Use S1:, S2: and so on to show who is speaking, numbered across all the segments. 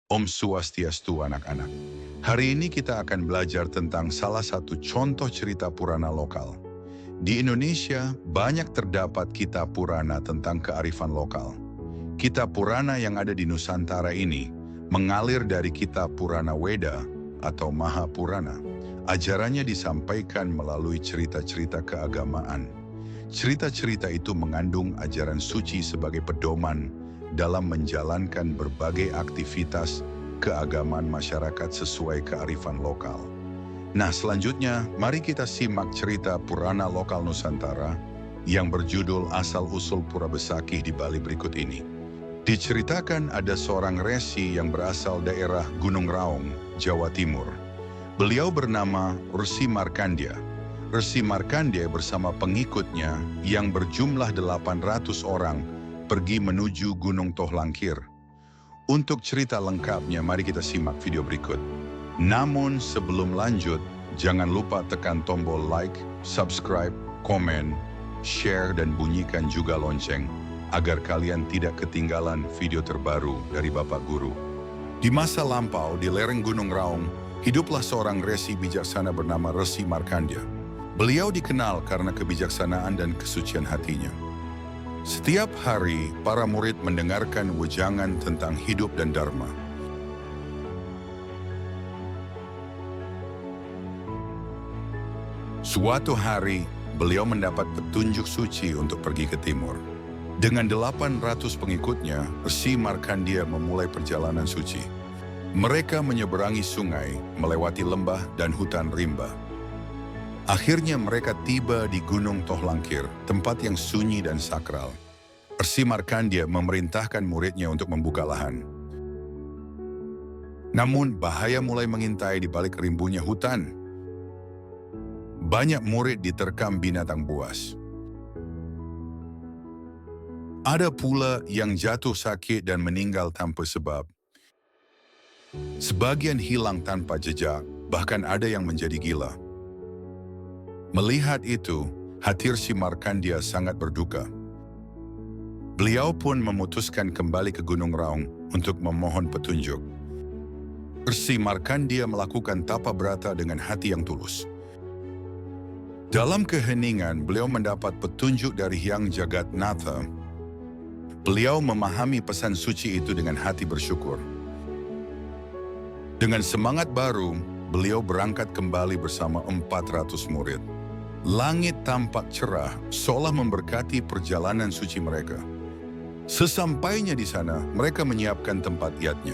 S1: Om Swastiastu anak-anak. Hari ini kita akan belajar tentang salah satu contoh cerita Purana lokal. Di Indonesia banyak terdapat kitab Purana tentang kearifan lokal. Kitab Purana yang ada di Nusantara ini mengalir dari kitab Purana Weda atau Mahapurana. Ajarannya disampaikan melalui cerita-cerita keagamaan. Cerita-cerita itu mengandung ajaran suci sebagai pedoman dalam menjalankan berbagai aktivitas keagamaan masyarakat sesuai kearifan lokal. Nah, selanjutnya mari kita simak cerita Purana lokal Nusantara yang berjudul Asal-usul Pura Besakih di Bali berikut ini. Diceritakan ada seorang resi yang berasal daerah Gunung Raung, Jawa Timur. Beliau bernama Resi Markandia. Resi Markandia bersama pengikutnya yang berjumlah 800 orang pergi menuju Gunung Tohlangkir. Untuk cerita lengkapnya, mari kita simak video berikut. Namun sebelum lanjut, jangan lupa tekan tombol like, subscribe, komen, share, dan bunyikan juga lonceng, agar kalian tidak ketinggalan video terbaru dari Bapak Guru. Di masa lampau di lereng Gunung Raung, hiduplah seorang resi bijaksana bernama Resi Markandia. Beliau dikenal karena kebijaksanaan dan kesucian hatinya. Setiap hari, para murid mendengarkan wejangan tentang hidup dan dharma. Suatu hari, beliau mendapat petunjuk suci untuk pergi ke timur. Dengan 800 pengikutnya, Resi Markandia memulai perjalanan suci. Mereka menyeberangi sungai, melewati lembah dan hutan rimba. Akhirnya mereka tiba di Gunung Tohlangkir, tempat yang sunyi dan sakral. Resi Markandia memerintahkan muridnya untuk membuka lahan. Namun bahaya mulai mengintai di balik rimbunya hutan. Banyak murid diterkam binatang buas. Ada pula yang jatuh sakit dan meninggal tanpa sebab. Sebagian hilang tanpa jejak, bahkan ada yang menjadi gila. Melihat itu, hati Resi Markandia sangat berduka. Beliau pun memutuskan kembali ke Gunung Raung untuk memohon petunjuk. Resi Markandia melakukan tapa brata dengan hati yang tulus. Dalam keheningan, beliau mendapat petunjuk dari Hyang Jagatnatha. Beliau memahami pesan suci itu dengan hati bersyukur. Dengan semangat baru, beliau berangkat kembali bersama 400 murid. Langit tampak cerah, seolah memberkati perjalanan suci mereka. Sesampainya di sana, mereka menyiapkan tempat yatnya.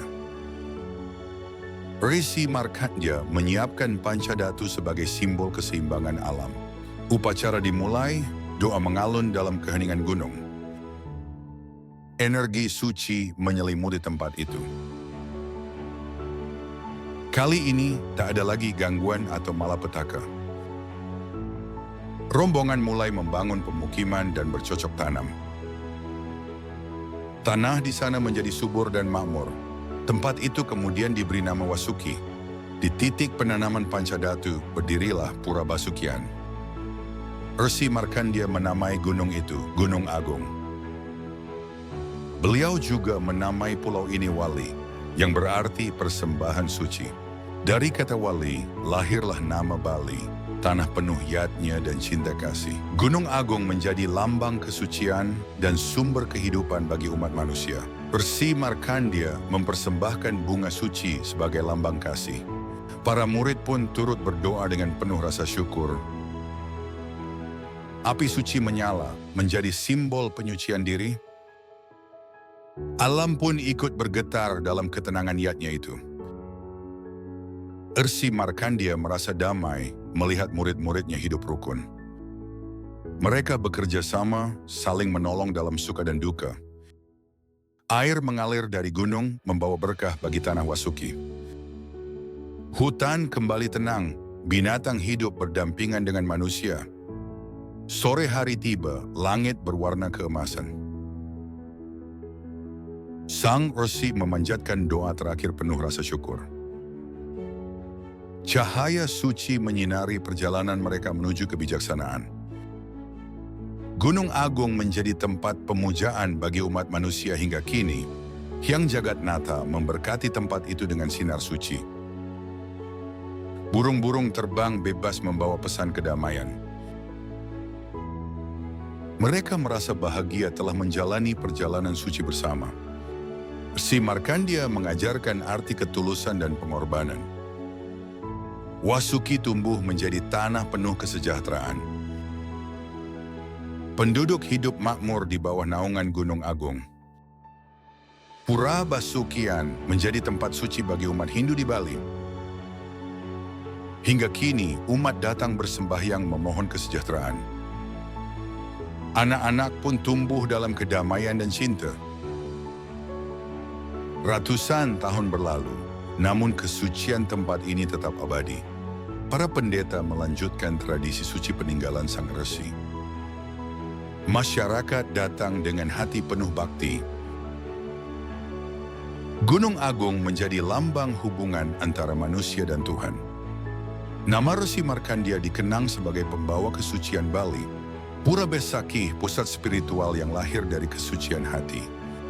S1: Resi Markandia menyiapkan Pancadatu sebagai simbol keseimbangan alam. Upacara dimulai, doa mengalun dalam keheningan gunung. Energi suci menyelimuti tempat itu. Kali ini tak ada lagi gangguan atau malapetaka. Rombongan mulai membangun pemukiman dan bercocok tanam. Tanah di sana menjadi subur dan makmur. Tempat itu kemudian diberi nama Wasuki. Di titik penanaman Pancadatu berdirilah Pura Basukian. Resi Markandia menamai gunung itu Gunung Agung. Beliau juga menamai pulau ini Wali, yang berarti persembahan suci. Dari kata Wali, lahirlah nama Bali, tanah penuh yatnya dan cinta kasih. Gunung Agung menjadi lambang kesucian dan sumber kehidupan bagi umat manusia. Resi Markandia mempersembahkan bunga suci sebagai lambang kasih. Para murid pun turut berdoa dengan penuh rasa syukur. Api suci menyala, menjadi simbol penyucian diri. Alam pun ikut bergetar dalam ketenangan yatnya itu. Resi Markandia merasa damai melihat murid-muridnya hidup rukun. Mereka bekerja sama, saling menolong dalam suka dan duka. Air mengalir dari gunung membawa berkah bagi tanah Wasuki. Hutan kembali tenang, binatang hidup berdampingan dengan manusia. Sore hari tiba, langit berwarna keemasan. Sang Resi memanjatkan doa terakhir penuh rasa syukur. Cahaya suci menyinari perjalanan mereka menuju kebijaksanaan. Gunung Agung menjadi tempat pemujaan bagi umat manusia hingga kini. Hyang Jagatnatha memberkati tempat itu dengan sinar suci. Burung-burung terbang bebas membawa pesan kedamaian. Mereka merasa bahagia telah menjalani perjalanan suci bersama. Si Markandeya mengajarkan arti ketulusan dan pengorbanan. Vasuki tumbuh menjadi tanah penuh kesejahteraan. Penduduk hidup makmur di bawah naungan Gunung Agung. Pura Basukian menjadi tempat suci bagi umat Hindu di Bali. Hingga kini, umat datang bersembahyang memohon kesejahteraan. Anak-anak pun tumbuh dalam kedamaian dan cinta. Ratusan tahun berlalu, namun kesucian tempat ini tetap abadi. Para pendeta melanjutkan tradisi suci peninggalan sang resi. Masyarakat datang dengan hati penuh bakti. Gunung Agung menjadi lambang hubungan antara manusia dan Tuhan. Nama Resi Markandeya dikenang sebagai pembawa kesucian Bali. Pura Besakih, pusat spiritual yang lahir dari kesucian hati.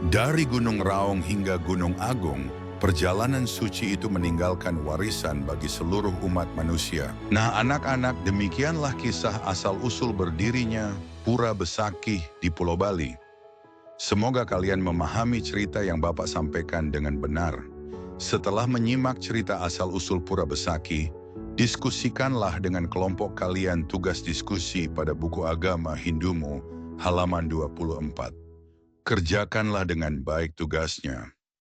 S1: Dari Gunung Raung hingga Gunung Agung, perjalanan suci itu meninggalkan warisan bagi seluruh umat manusia. Nah anak-anak, demikianlah kisah asal-usul berdirinya Pura Besakih di Pulau Bali. Semoga kalian memahami cerita yang Bapak sampaikan dengan benar. Setelah menyimak cerita asal-usul Pura Besakih, diskusikanlah dengan kelompok kalian tugas diskusi pada buku agama Hindumu, halaman 24. Kerjakanlah dengan baik tugasnya.